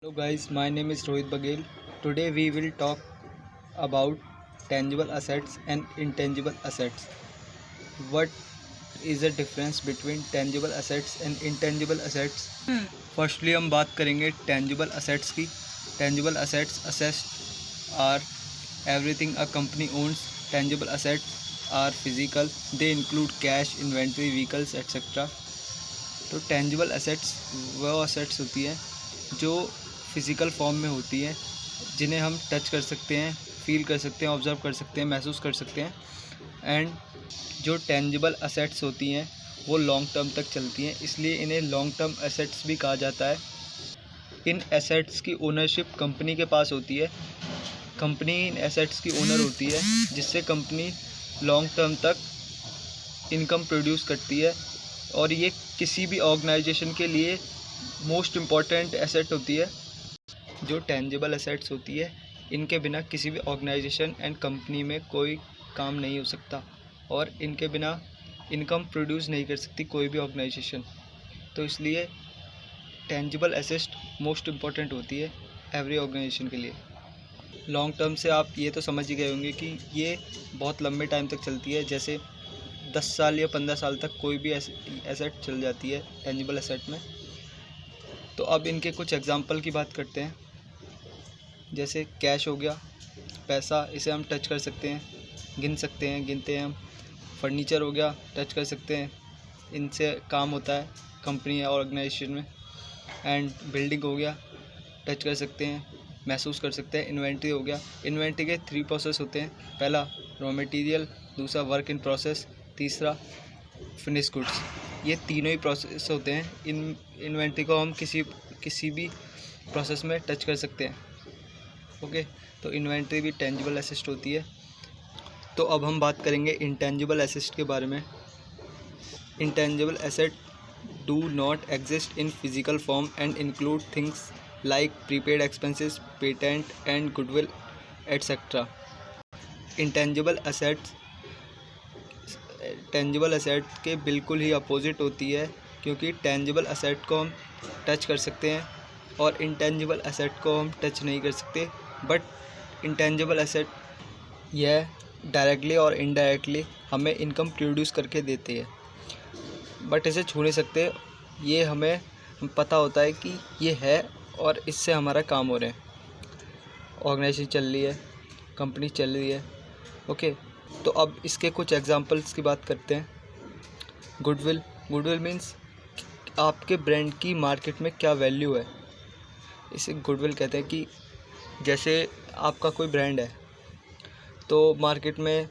Hello guys, my name is Rohit Bagel. Today we will talk about tangible assets and intangible assets. What is the difference between tangible assets and intangible assets? Firstly हम बात करेंगे tangible assets की. Tangible assets are everything a company owns. Tangible assets are physical. They include cash, inventory, vehicles, etc. तो tangible assets वो assets होती हैं जो physical form में होती हैं, जिन्हें हम टच कर सकते हैं, फील कर सकते हैं, ऑब्ज़र्व कर सकते हैं, महसूस कर सकते हैं। एंड जो टेंजिबल असेट्स होती हैं वो लॉन्ग टर्म तक चलती हैं, इसलिए इन्हें लॉन्ग टर्म एसेट्स भी कहा जाता है। इन एसेट्स की ओनरशिप कंपनी के पास होती है। कंपनी इन एसेट्स की ओनर होती है, जिससे कंपनी लॉन्ग टर्म तक इनकम प्रोड्यूस करती है। और ये किसी भी ऑर्गेनाइजेशन के लिए मोस्ट इम्पॉर्टेंट एसेट होती है। जो टेंजिबल एसेट्स होती है, इनके बिना किसी भी ऑर्गेनाइजेशन एंड कंपनी में कोई काम नहीं हो सकता, और इनके बिना इनकम प्रोड्यूस नहीं कर सकती कोई भी ऑर्गेनाइजेशन। तो इसलिए टेंजिबल एसेट मोस्ट इम्पॉर्टेंट होती है एवरी ऑर्गेनाइजेशन के लिए। लॉन्ग टर्म से आप ये तो समझ ही गए होंगे कि ये बहुत लंबे टाइम तक चलती है, जैसे 10 साल या 15 साल तक कोई भी एसेट चल जाती है टेंजिबल एसेट में। तो अब इनके कुछ एग्जांपल की बात करते हैं। जैसे कैश हो गया, पैसा, इसे हम टच कर सकते हैं, गिन सकते हैं, गिनते हैं हम। फर्नीचर हो गया, टच कर सकते हैं, इनसे काम होता है कंपनी या ऑर्गेनाइजेशन में। एंड बिल्डिंग हो गया, टच कर सकते हैं, महसूस कर सकते हैं। इन्वेंट्री हो गया, इन्वेंट्री के 3 प्रोसेस होते हैं। पहला रॉ मटेरियल, दूसरा वर्क इन प्रोसेस, तीसरा फिनिश गुड्स। ये तीनों ही प्रोसेस होते हैं। इन्वेंट्री को हम किसी भी प्रोसेस में टच कर सकते हैं। ओके, तो इन्वेंट्री भी टेंजिबल एसेट होती है। तो अब हम बात करेंगे इंटेंजिबल एसेट के बारे में। Intangible asset do not exist in physical form and include things like prepaid expenses, patent and goodwill etcetera. Intangible asset के बिल्कुल ही अपोजिट होती है, क्योंकि टेंजिबल एसेट को हम टच कर सकते हैं और इंटेंजिबल एसेट को हम टच नहीं कर सकते। बट इंटेंजिबल एसेट यह डायरेक्टली और इनडायरेक्टली हमें इनकम प्रोड्यूस करके देती है, बट इसे छू नहीं सकते। ये हमें पता होता है कि ये है और इससे हमारा काम हो रहा है, ऑर्गेनाइजेशन चल रही है, कंपनी चल रही है। ओके, तो अब इसके कुछ एग्जांपल्स की बात करते हैं। गुडविल मीन्स आपके ब्रांड की मार्केट में क्या वैल्यू है, इसे गुडविल कहते हैं। कि जैसे आपका कोई ब्रांड है, तो मार्केट में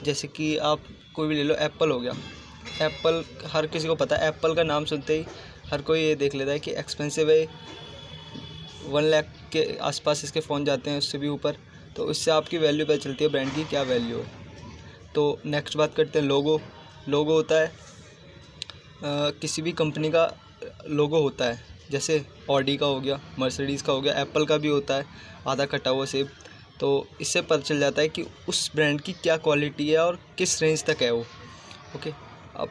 जैसे कि आप कोई भी ले लो, एप्पल हो गया। एप्पल हर किसी को पता है, एप्पल का नाम सुनते ही हर कोई ये देख लेता है कि एक्सपेंसिव है, 1 लाख के आसपास इसके फ़ोन जाते हैं, उससे भी ऊपर। तो इससे आपकी वैल्यू पता चलती है ब्रांड की क्या वैल्यू है। तो नेक्स्ट बात करते हैं लोगो होता है, किसी भी कंपनी का लोगो होता है। जैसे ऑडी का हो गया, मर्सिडीज़ का हो गया, एप्पल का भी होता है आधा कटा हुआ सेब। तो इससे पता चल जाता है कि उस ब्रांड की क्या क्वालिटी है और किस रेंज तक है वो। ओके, अब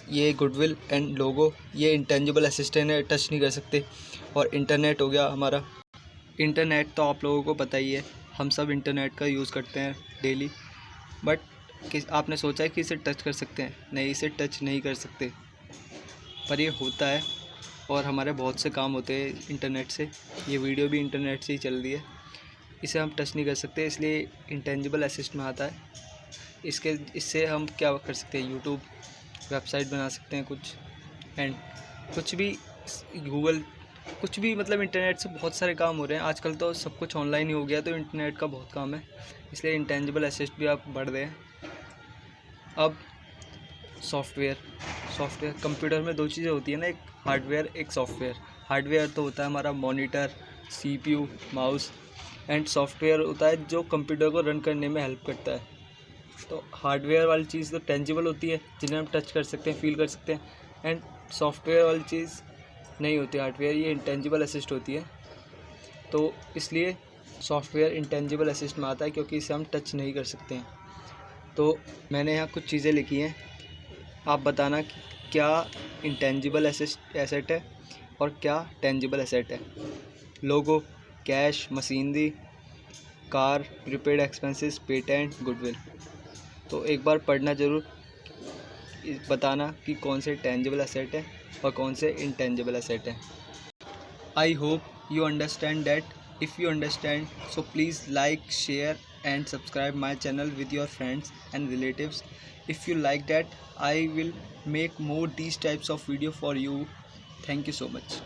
ये गुडविल एंड लोगो ये इंटेंजिबल एसेट है, टच नहीं कर सकते। और इंटरनेट हो गया हमारा। इंटरनेट तो आप लोगों को पता ही है, हम सब इंटरनेट का यूज़ करते हैं डेली। बट आपने सोचा है कि इसे टच कर सकते हैं? नहीं, इसे टच नहीं कर सकते, पर ये होता है और हमारे बहुत से काम होते हैं इंटरनेट से। ये वीडियो भी इंटरनेट से ही चल रही है, इसे हम टच नहीं कर सकते, इसलिए इंटेंजिबल एसेट में आता है। इससे हम क्या कर सकते हैं? यूट्यूब वेबसाइट बना सकते हैं कुछ, एंड कुछ भी, गूगल, कुछ भी, मतलब इंटरनेट से बहुत सारे काम हो रहे हैं आजकल। तो सब कुछ ऑनलाइन ही हो गया, तो इंटरनेट का बहुत काम है, इसलिए इंटेंजिबल एसेट भी आप बढ़ रहे हैं। अब सॉफ्टवेयर कंप्यूटर में 2 चीज़ें होती है ना, एक हार्डवेयर, एक सॉफ्टवेयर। हार्डवेयर तो होता है हमारा monitor, CPU, mouse, and software होता है जो कंप्यूटर को रन करने में हेल्प करता है। तो हार्डवेयर वाली चीज़ तो टेंजिबल होती है, जिन्हें हम टच कर सकते हैं, फील कर सकते हैं। एंड सॉफ्टवेयर वाली चीज़ नहीं होती हार्डवेयर, ये इंटेंजिबल एसेट होती है। तो इसलिए सॉफ्टवेयर इंटेंजिबल एसेट में आता है, क्योंकि इसे हम टच नहीं कर सकते हैं। तो मैंने यहाँ कुछ चीज़ें लिखी हैं, आप बताना कि क्या इंटेंजिबल एसेट है और क्या टेंजिबल एसेट है। Logo, cash, machinery, car, prepaid expenses, patent, goodwill. तो एक बार पढ़ना ज़रूर, बताना कि कौन से टेंजिबल एसेट है और कौन से इंटेंजिबल एसेट है। I hope you understand that. If you understand, so please like, share and subscribe my channel with your friends and relatives. If you like that, I will make more these types of video for you. Thank you so much.